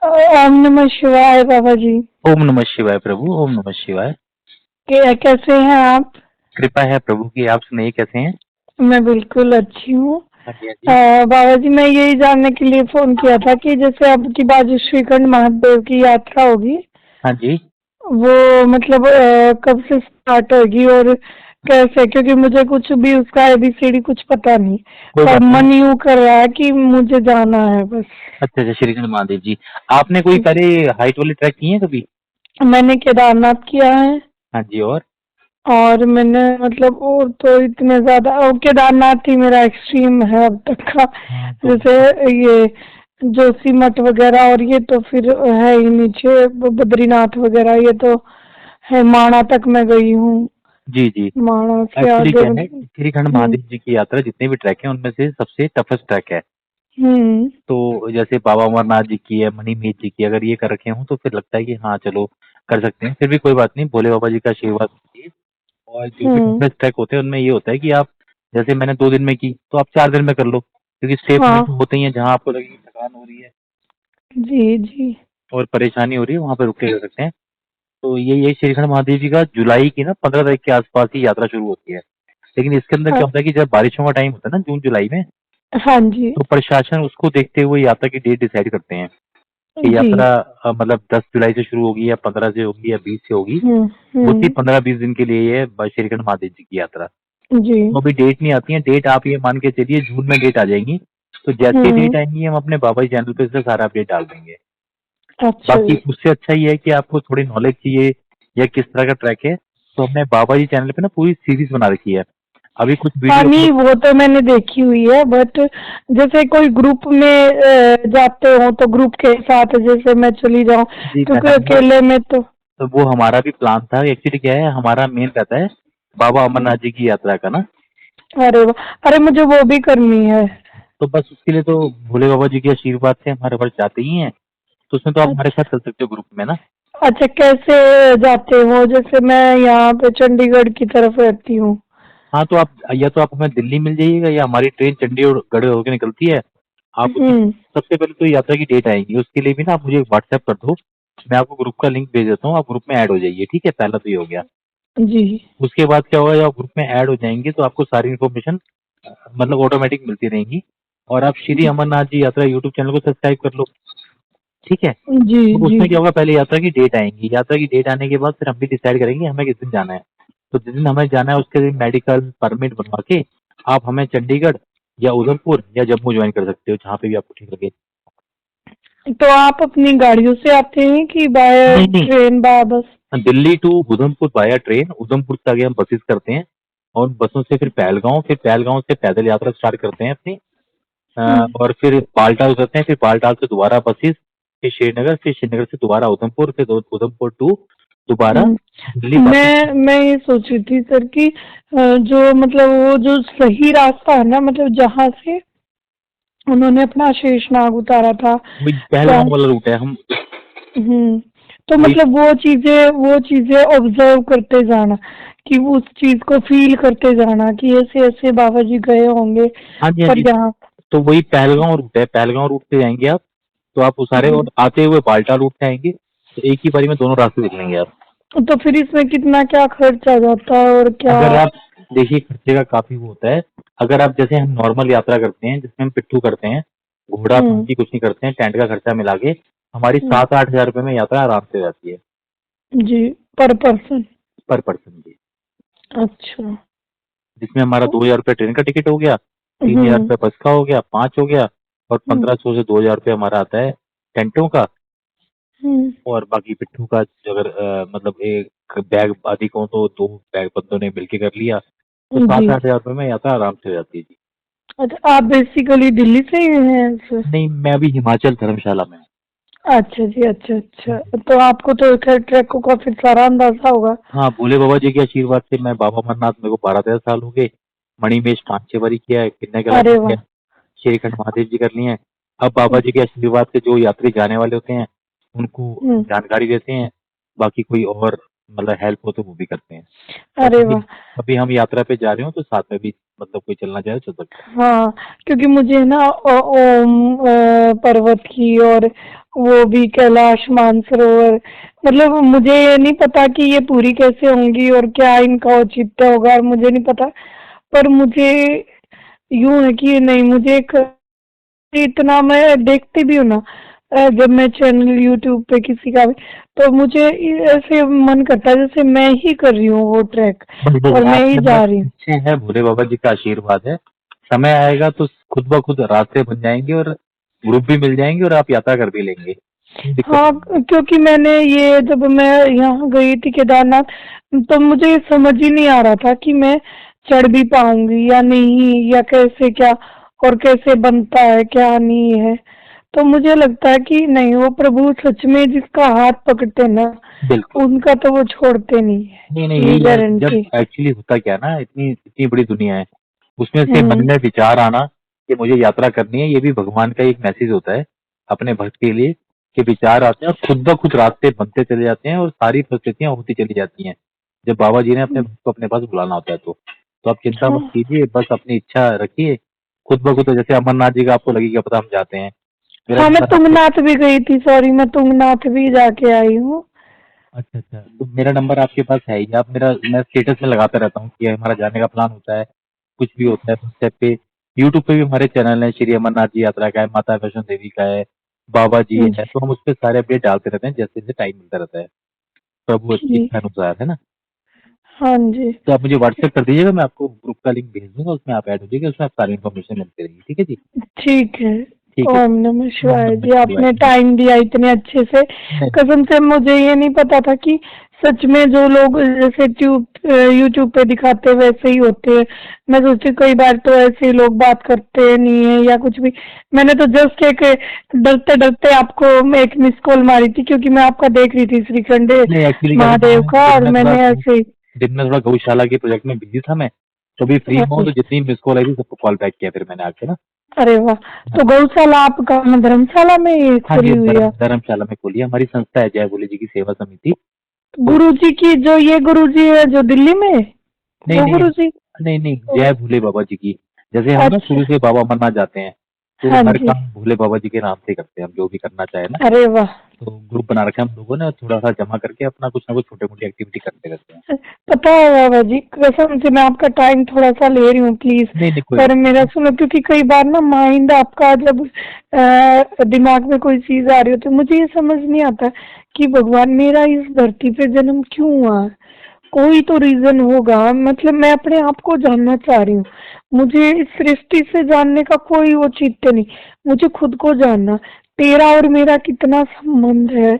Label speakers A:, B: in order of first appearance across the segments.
A: ओम नमः शिवाय बाबा जी।
B: ओम नमः शिवाय प्रभु, ओम नमः शिवाय।
A: कैसे हैं आप?
B: कृपा है प्रभु की। आप सुनाइए कैसे हैं?
A: मैं बिल्कुल अच्छी हूँ।
B: हाँ जी, हाँ जी।
A: बाबा जी, मैं यही जानने के लिए फोन किया था कि जैसे अब की बार जो श्रीखंड महादेव की यात्रा होगी,
B: हाँ जी।
A: वो मतलब कब से स्टार्ट होगी और कैसे? क्योंकि मुझे कुछ भी उसका एबीसीडी कुछ पता नहीं,
B: कोई
A: पर
B: बात नहीं।
A: मन यूं कर रहा है कि मुझे जाना है बस।
B: अच्छा अच्छा, श्री कृष्ण महादेव जी। आपने कोई पहले हाइट वाली ट्रैक की है कभी?
A: मैंने केदारनाथ किया है।
B: हाँ जी।
A: और मैंने मतलब और तो इतने ज्यादा, और केदारनाथ ही मेरा एक्सट्रीम है अब तक का।
B: हाँ तो
A: जैसे ये जोशीमठ वगैरह, और ये तो फिर है ही नीचे बद्रीनाथ वगैरह, ये तो है। माणा तक मैं गई हूँ।
B: जी जी।
A: माणा से
B: एक्चुअली
A: आगे
B: क्या है,
A: मतलब।
B: श्रीखंड
A: हम्म।
B: महादेव जी की यात्रा जितने भी ट्रैक हैं उनमें से सबसे टफेस्ट ट्रैक है।
A: हम्म।
B: तो जैसे बाबा अमरनाथ जी की है, मणिमहेश जी की, अगर ये कर रखे हों तो फिर लगता है कि हाँ चलो कर सकते हैं। फिर भी कोई बात नहीं, भोले बाबा जी का आशीर्वाद लीजिए। और जो भी
A: हम्म।
B: टफेस्ट ट्रैक होते हैं उनमें ये होता है कि आप, जैसे मैंने 2 दिन में की तो आप 4 दिन में कर लो, क्योंकि स्टेप में
A: हाँ।
B: तो होते ही हैं जहाँ आपको लगेगी थकान हो रही है
A: जी जी।
B: और परेशानी हो रही है, वहाँ पे रुक के कर सकते हैं। तो ये श्रीखंड महादेव जी का जुलाई की ना 15 तारीख के आसपास ही यात्रा शुरू होती है। लेकिन इसके अंदर क्या होता है कि जब बारिशों का टाइम होता है ना, जून जुलाई में,
A: हाँ जी।
B: तो प्रशासन उसको देखते हुए यात्रा की डेट डिसाइड करते हैं कि
A: जी।
B: यात्रा मतलब 10 जुलाई से शुरू होगी या 15 से होगी या 20 से होगी।
A: हम्म।
B: वो सिर्फ
A: हम्म।
B: 15-20 दिन के लिए है श्रीखंड महादेव जी की यात्रा।
A: जी।
B: तो अभी डेट नहीं आती है। डेट आप ये मान के चलिए जून में डेट आ जाएंगी। तो जैसे ही
A: हम्म।
B: डेट आएंगी हम अपने बाबा जी चैनल पे इसका सारा अपडेट डाल देंगे।
A: अच्छा
B: बाकी
A: जी।
B: उससे अच्छा ये है कि आपको थोड़ी नॉलेज चाहिए या किस तरह का ट्रैक है, तो हमने बाबा जी चैनल पे ना पूरी सीरीज बना रखी है। अभी कुछ
A: हाँ,
B: वीडियो
A: नहीं
B: अपलोड।
A: वो तो मैंने देखी हुई है, बट जैसे कोई ग्रुप में जाते हो तो ग्रुप के साथ जैसे मैं चली जाऊं,
B: जी
A: क्योंकि
B: मैडम, वो
A: अकेले में तो।
B: तो वो हमारा भी प्लान था। एक्चुअली क्या है, हमारा मेन रहता है बाबा अमरनाथ जी की यात्रा का ना।
A: अरे वाह! अरे मुझे वो भी करनी है।
B: तो बस उसके लिए तो भोले बाबा जी के आशीर्वाद से हमारे पास जाते ही हैं। तो उसमें तो आप हमारे साथ चल सकते हो ग्रुप में ना।
A: अच्छा, कैसे जाते हो? जैसे मैं यहाँ पे चंडीगढ़ की तरफ रहती हूँ।
B: हाँ तो आप, या तो आप हमें दिल्ली मिल जाइएगा या हमारी ट्रेन चंडीगढ़ होकर निकलती है। आप उसमें
A: हम्म।
B: सबसे पहले तो यात्रा की डेट आएगी, उसके लिए भी ना आप मुझे व्हाट्सएप कर दो। मैं आपको ग्रुप का लिंक भेज देता हूँ, आप ग्रुप में ऐड हो जाइए। ठीक है, पहला तो ये हो गया।
A: जी।
B: उसके बाद क्या होगा, जब आप ग्रुप में ऐड हो जाएंगे तो आपको सारी इन्फॉर्मेशन मतलब ऑटोमेटिक मिलती रहेंगी। और आप श्री अमरनाथ जी यात्रा यूट्यूब चैनल को सब्सक्राइब कर लो। ठीक है।
A: जी।
B: तो
A: जी।
B: उसमें क्या होगा, पहले यात्रा की डेट आएंगी। यात्रा की डेट आने के बाद फिर हम भी डिसाइड करेंगे हमें किस दिन जाना है। तो जिस दिन हमें जाना है उसके दिन मेडिकल परमिट बनवा के आप हमें चंडीगढ़ या उधमपुर या जम्मू ज्वाइन कर सकते हो, जहाँ पे भी आपको ठीक लगे।
A: तो आप अपनी गाड़ियों से आते हैं कि बाय
B: नहीं नहीं,
A: ट्रेन, बाय बस?
B: दिल्ली टू उधमपुर बाया ट्रेन, उधमपुर से आगे हम बसेस करते हैं और बसों से फिर पहलगांव से पैदल यात्रा स्टार्ट करते हैं अपनी।
A: हम्म।
B: और फिर बालटाल उतरते हैं, फिर बालटाल से दोबारा बसेस, फिर श्रीनगर से दोबारा उधमपुर, फिर उधमपुर टू दोबारा दिल्ली वापस।
A: मैं ये सोच रही थी सर कि जो मतलब वो जो सही रास्ता है ना, मतलब जहाँ से उन्होंने अपना शेषनाग उतारा था।
B: वही
A: क्या?
B: पहलगांव वाला रूट है हम।
A: हम्म। तो
B: वही।
A: मतलब वो चीजें ऑब्जर्व करते जाना, कि वो उस चीज को फील करते जाना कि ऐसे ऐसे बाबा जी गए होंगे।
B: हाँ जी, हाँ
A: पर
B: जी।
A: यहाँ।
B: तो वही पहलगांव रूट है, पहलगांव रूट से जाएंगे आप। तो आप उसारे
A: हम्म।
B: और आते हुए बाल्टा रूट से आएंगे, तो एक ही बारी में दोनों रास्ते देख लेंगे आप।
A: तो फिर इसमें कितना क्या खर्च आ जाता है और क्या?
B: अगर आप, देखिए खर्चे का काफी वो होता है। अगर आप, जैसे हम नॉर्मल यात्रा करते हैं जिसमें हम पिट्ठू करते हैं, घोड़ा
A: हम्म।
B: पालकी कुछ नहीं करते हैं, टेंट का खर्चा मिला के हमारी
A: हम्म।
B: 7-8 हज़ार रुपये में यात्रा आराम से हो जाती है
A: जी। पर पर्सन?
B: पर पर्सन की।
A: अच्छा।
B: जिसमें हमारा 2,000 रुपये ट्रेन का टिकट हो गया, 3,000
A: हम्म।
B: रुपये बस का हो गया, 5 हो गया, और
A: हम्म।
B: 1,500 से 2,000 रुपये हमारा आता है टेंटों का।
A: हम्म।
B: और बाकी पिट्ठू का, अगर मतलब एक बैग आदि को तो 2 बैग बंदों ने मिलके कर लिया, तो
A: जी।
B: 7-8 हज़ार रुपये में यात्रा आराम से हो जाती है जी।
A: अच्छा, आप बेसिकली दिल्ली से ही हैं सर?
B: नहीं, मैं अभी हिमाचल धर्मशाला में हूँ।
A: अच्छा जी, अच्छा अच्छा। तो आपको तो खैर ट्रैकों का फिर सारा अंदाजा होगा।
B: हाँ, भोले बाबा जी के आशीर्वाद से मैं बाबा अमरनाथ, मेरे को 12-13 साल हो गए। मणिमहेश 5-6 बारी किया है, किन्नर कैलाश
A: अरे
B: किया
A: वाह!
B: है, श्रीखंड महादेव जी कर लिए हैं। अब बाबा जी के आशीर्वाद से जो यात्री जाने वाले होते हैं उनको
A: हम्म।
B: जानकारी देते हैं। बाकी कोई और मतलब हेल्प हो तो वो भी करते हैं। और
A: अरे
B: कभी
A: वाह!
B: कभी हम यात्रा पे जा रहे हो तो साथ में भी मतलब कोई चलना चाहे तो चल सकता है।
A: हाँ, क्योंकि मुझे ना ओम पर्वत की और वो भी कैलाश मानसरोवर। मतलब मुझे ये नहीं पता कि ये पूरी कैसे होंगी और क्या इनका औचित्य होगा, मुझे नहीं पता। पर मुझे यूं है कि नहीं, मुझे इतना मैं देखती भी हूँ ना, जब मैं चैनल यूट्यूब पे किसी का भी, तो मुझे ऐसे मन करता है जैसे मैं ही कर रही हूँ वो ट्रैक
B: बस बस
A: और मैं ही
B: आपके
A: जा
B: बस
A: रही हूँ।
B: पीछे है भोले बाबा जी का आशीर्वाद है। समय आएगा तो खुद ब खुद रास्ते बन जाएंगे और ग्रुप भी मिल जाएंगे और आप यात्रा कर भी लेंगे, कोई दिक्कत
A: हाँ,
B: नहीं है।
A: क्योंकि मैंने ये जब मैं यहाँ गई थी केदारनाथ, तो मुझे ये समझ ही नहीं आ रहा था कि मैं चढ़ भी पाऊंगी या नहीं, या कैसे क्या और कैसे बनता है क्या नहीं है। तो मुझे लगता है कि नहीं, वो प्रभु सच में जिसका हाथ पकड़ते हैं ना,
B: बिल्कुल।
A: उनका तो वो छोड़ते नहीं
B: नहीं नहीं,
A: है, ये
B: यही है जब
A: गारंटी।
B: एक्चुअली होता क्या है ना, इतनी इतनी बड़ी दुनिया है, उसमें से मन
A: हम्म।
B: में विचार आना कि मुझे यात्रा करनी है, ये भी भगवान का एक मैसेज होता है अपने भक्त के लिए, कि विचार आते हैं और खुद ब खुद रास्ते बनते चले जाते हैं और सारी परिस्थितियां होती चली जाती हैं जब बाबा जी ने अपने भक्त को अपने पास बुलाना होता है। तो आप चिंता मत
A: हाँ।
B: कीजिए, बस अपनी इच्छा रखिए, खुद ब खुद। जैसे अमरनाथ जी का आपको लगेगा पता हम जाते हैं, मेरा
A: हाँ, मैं
B: नंबर आपको।
A: तुंगनाथ भी गई थी, सॉरी, मैं तुंगनाथ भी जाके आई हूँ।
B: अच्छा अच्छा, तो मेरा नंबर आपके पास है ही, आप मेरा, मैं स्टेटस में लगाता रहता हूँ कि हमारा जाने का प्लान होता है, कुछ भी होता है व्हाट्सएप पे। यूट्यूब पे भी हमारे चैनल है, श्री अमरनाथ जी यात्रा का है, माता वैष्णो देवी का है, बाबा जी
A: जी।
B: है, तो हम उस पर सारे अपडेट डालते रहते हैं जैसे जैसे टाइम मिलता रहता है, प्रभु की
A: जी।
B: इच्छा अनुसार, है ना।
A: हाँ जी।
B: तो आप मुझे व्हाट्सएप कर दीजिएगा, मैं आपको ग्रुप का लिंक भेज दूंगा, उसमें आप ऐड हो जाइएगा, उसमें आप सारी इन्फॉर्मेशन मिलती रहेगी। ठीक है जी।
A: ठीक है।
B: ठीक है
A: ओम
B: जी।
A: नमः
B: ओम
A: शिवाय
B: नमः
A: जी, आपने
B: शिवाय।
A: टाइम दिया इतने अच्छे से।
B: नहीं
A: कसम से मुझे ये नहीं पता था कि सच में जो लोग जैसे यूट्यूब पे दिखाते हैं वैसे ही होते हैं। मैं सोचती हूँ कई बार तो ऐसे ही लोग बात करते नहीं है या कुछ भी। मैंने तो जस्ट एक डरते डरते आपको एक मिस कॉल मारी थी, क्योंकि मैं आपका देख रही थी श्रीखंड
B: नहीं, एक्चुअली क्या था ना,
A: महादेव का, और मैंने
B: दिन
A: ऐसे ही।
B: में थोड़ा गौशाला के प्रोजेक्ट में बिजी था मैं, तो अभी फ्री हुआ हूँ, तो जितनी मिस कॉल आई थी सबको कॉल बैक किया फिर मैंने आके ना।
A: अरे वाह।
B: हाँ
A: तो गौशाला आपका धर्मशाला में ये
B: हाँ जी,
A: खुली हुई है?
B: धर्मशाला में खोली है हमारी संस्था है, जय भोले जी की सेवा समिति। तो
A: गुरुजी की जो, ये गुरुजी है जो दिल्ली में,
B: नहीं
A: वो
B: नहीं,
A: गुरुजी?
B: नहीं नहीं, जय भोले बाबा जी की। जैसे हम ना
A: अच्छा।
B: शुरू से बाबा अमरनाथ जाते हैं, तो
A: हाँ
B: हर
A: जी।
B: काम भोले बाबा जी के नाम से करते हैं, हम जो भी करना चाहे ना।
A: अरे वाह।
B: तो ग्रुप बना रखे हैं हम लोगों ने, थोड़ा सा जमा करके अपना कुछ ना कुछ छोटे मोटी एक्टिविटी करते रहते हैं।
A: पता है बाबा जी, कसम से मैं आपका टाइम थोड़ा सा ले रही हूँ प्लीज।
B: नहीं नहीं, कोई
A: पर
B: बात
A: मेरा
B: नहीं।
A: सुनो, क्योंकि कई बार ना माइंड आपका जब दिमाग में कोई चीज आ रही हो, तो मुझे ये समझ नहीं आता कि भगवान, मेरा इस धरती पे जन्म क्यों हुआ है? कोई तो रीजन होगा। मतलब मैं अपने आप को जानना चाह रही हूँ। मुझे इस सृष्टि से जानने का कोई वो चित्त नहीं, मुझे खुद को जानना। तेरा और मेरा कितना संबंध है,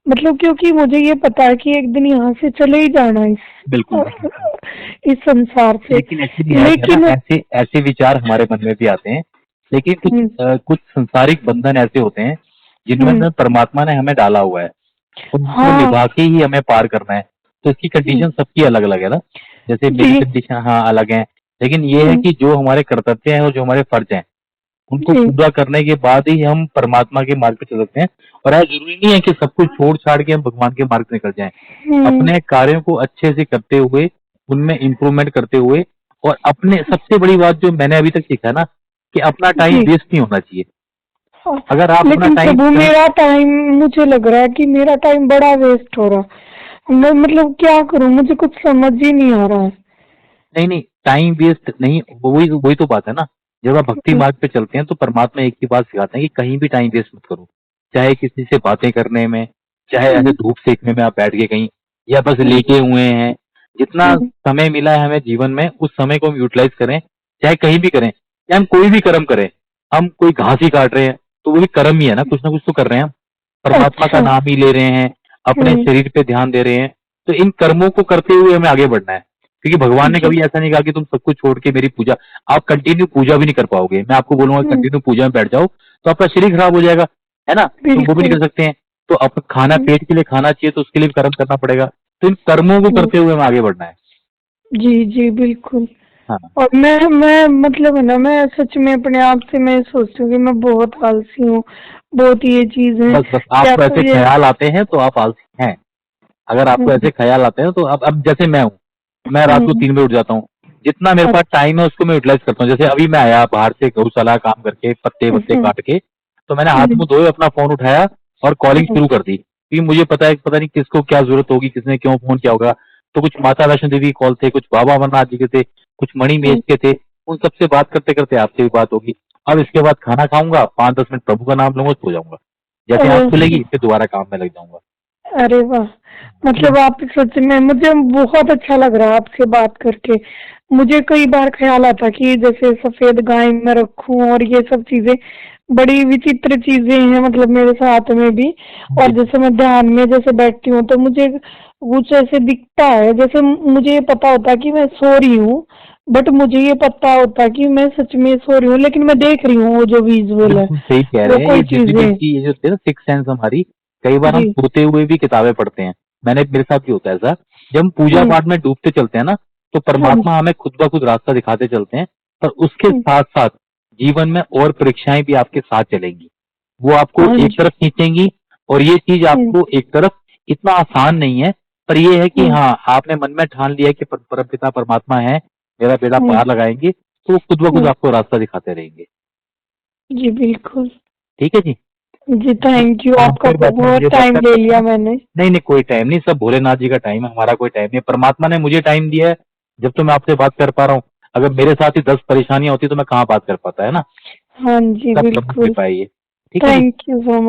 A: मतलब क्योंकि मुझे ये पता है कि एक दिन यहाँ से चले ही जाना है
B: बिल्कुल बिल्कुल।
A: इस संसार से।
B: लेकिन एक्चुअली है क्या ना,
A: लेकिन
B: ऐसे ऐसे विचार हमारे मन में भी आते हैं, लेकिन
A: हम्म।
B: कुछ संसारिक बंधन ऐसे होते हैं जिनमें
A: हम्म।
B: ना परमात्मा ने हमें डाला हुआ है, उनको
A: हाँ।
B: निभा के ही हमें पार करना है। तो इसकी कंडीशन सबकी अलग अलग है ना, जैसे मेरी
A: जी।
B: कंडीशन हाँ अलग है, लेकिन ये है
A: हम्म।
B: कि जो हमारे कर्तव्य हैं और जो हमारे फर्ज हैं, उनको
A: जी।
B: पूरा करने के बाद ही हम परमात्मा के मार्ग पे चल सकते हैं। और ऐसा जरूरी नहीं है कि सब कुछ छोड़ छाड़ के हम भगवान के मार्ग पे निकल जाएं।
A: हम्म।
B: अपने कार्यों को अच्छे से करते हुए, उनमें इम्प्रूवमेंट करते हुए, और अपने सबसे बड़ी बात जो मैंने अभी तक सीखा है ना, कि अपना टाइम
A: जी।
B: वेस्ट नहीं होना चाहिए।
A: हाँ।
B: अगर आप अपना
A: लेकिन
B: टाइम
A: प्रभु,
B: कहीं,
A: मेरा टाइम, मुझे लग रहा है कि मेरा टाइम बड़ा वेस्ट हो रहा। मैं मतलब क्या करूं, मुझे कुछ समझ ही नहीं आ रहा है।
B: नहीं नहीं, टाइम वही नहीं, वही वही तो बात है ना। जब आप भक्ति
A: हम्म।
B: मार्ग पे चलते हैं तो परमात्मा एक ही बात सिखाते हैं कि कहीं भी टाइम वेस्ट मत करो, चाहे किसी से बातें करने में, चाहे ऐसे
A: हम्म।
B: धूप सेकने में आप बैठ गए कहीं, या बस
A: हम्म।
B: लेटे हुए हैं। जितना
A: हम्म।
B: समय मिला है हमें जीवन में, उस समय को हम यूटिलाइज करें, चाहे कहीं भी करें, चाहे हम कोई भी कर्म करें। हम कोई घास ही काट रहे हैं तो वो भी कर्म ही है ना कुछ तो कर रहे हैं हम, परमात्मा का
A: अच्छा।
B: नाम ही ले रहे हैं, अपने
A: हम्म।
B: शरीर पे ध्यान दे रहे हैं। तो इन कर्मों को करते हुए हमें आगे बढ़ना है, क्योंकि भगवान ने
A: जी।
B: कभी ऐसा नहीं कहा कि तुम सब कुछ छोड़ के मेरी पूजा, आप कंटिन्यू पूजा भी नहीं कर पाओगे। मैं आपको बोलूंगा
A: हम्म।
B: कंटिन्यू पूजा में बैठ जाओ तो आपका शरीर खराब हो जाएगा, है ना, तो वो भी नहीं
A: बिल्कुल।
B: कर सकते हैं। तो अब खाना
A: हम्म।
B: पेट के लिए खाना चाहिए, तो उसके लिए भी कर्म करना पड़ेगा। तो इन कर्मों को
A: हम्म।
B: करते हुए हमें आगे बढ़ना है।
A: जी जी बिल्कुल।
B: हाँ,
A: और मैं मतलब है ना, मैं सच में अपने आप से मैं सोचती हूँ कि मैं बहुत आलसी हूँ, बहुत ये चीज है।
B: बस बस
A: क्या
B: आपको
A: तो
B: ऐसे
A: ये।
B: ख्याल आते हैं तो आप आलसी हैं। अगर आपको
A: हम्म।
B: ऐसे ख्याल आते हैं तो अब जैसे मैं हूँ, मैं रात को
A: हम्म।
B: 3 बजे उठ जाता हूँ। जितना मेरे पास
A: अच्छा।
B: टाइम है उसको मैं यूटिलाइज करता हूँ। जैसे अभी मैं आया बाहर से गौशाला काम करके, पत्ते वत्ते
A: हम्म।
B: काट के, तो मैंने हाथ
A: हम्म।
B: मुंह धोए, अपना फोन उठाया, और कॉलिंग शुरू कर दी, क्योंकि मुझे पता है पता नहीं किसको क्या जरूरत होगी, किसने क्यों फोन किया होगा। तो कुछ माता वैष्णो देवी कॉल थे, कुछ बाबा अमरनाथ जी के थे, कुछ मणि मेष के थे, उन सबसे बात करते करते आपसे भी बात होगी। अब इसके बाद खाना खाऊंगा, 5-10 मिनट प्रभु का नाम लूंगा, सो जाऊंगा। जैसे आंख खुलेगी फिर दोबारा काम में लग जाऊंगा।
A: अरे वाह, मतलब आप सच में, मुझे बहुत अच्छा लग रहा है आपसे बात करके। मुझे कई बार ख्याल आता कि जैसे सफेद गाय मैं रखूं और ये सब चीजें बड़ी विचित्र चीजें हैं, मतलब मेरे साथ में भी। और जैसे मैं ध्यान में जैसे बैठती हूँ तो मुझे कुछ ऐसे दिखता है, जैसे मुझे ये पता होता है कि मैं सो रही हूँ, बट मुझे ये पता होता है कि मैं सच में सो रही हूँ, लेकिन मैं देख रही हूँ वो जो विजुअल है,
B: बिल्कुल सही कह
A: वो
B: रहे हैं, ये
A: कोई चीजें।
B: विजिबिलिटी, ये जो होती है ना सिक्स सेंस हमारी, कई बार हम
A: जी।
B: सोते हुए भी किताबें पढ़ते हैं। मेरे साथ भी होता है ऐसा। जब हम पूजा
A: हम्म।
B: पाठ में डूबते चलते हैं ना, तो
A: हाँ जी।
B: परमात्मा हमें खुद ब खुद रास्ता दिखाते चलते हैं, पर उसके
A: हम्म।
B: साथ साथ जीवन में और परीक्षाएं भी आपके साथ चलेंगी। वो आपको
A: हाँ
B: एक
A: जी।
B: तरफ खींचेंगी, और ये चीज
A: हम्म।
B: आपको एक तरफ इतना आसान नहीं है, पर ये है कि
A: हम्म।
B: हाँ, आपने मन में ठान लिया है कि परमपिता परमात्मा है, मेरा बेड़ा
A: हम्म।
B: पार लगाएंगे, तो वो खुद ब खुद
A: हम्म।
B: आपको रास्ता दिखाते रहेंगे।
A: जी बिल्कुल।
B: ठीक है जी।
A: जी थैंक यू, आपका
B: कोई बात नहीं,
A: बहुत
B: मुझे
A: टाइम
B: व्हाट्सएप
A: ले
B: कर
A: लिया
B: देना।
A: मैंने।
B: नहीं नहीं, कोई टाइम नहीं, सब भोलेनाथ जी का टाइम है, हमारा कोई टाइम नहीं है। परमात्मा ने मुझे टाइम दिया है, जब तो मैं आपसे बात कर पा रहा हूँ। अगर मेरे साथ ही 10 परेशानियां होती तो मैं कहाँ बात कर पाता, है ना।
A: हाँ जी
B: सब प्रभु
A: बिल्कुल।
B: कृपा है ये। ठीक है जी।
A: Thank you so much.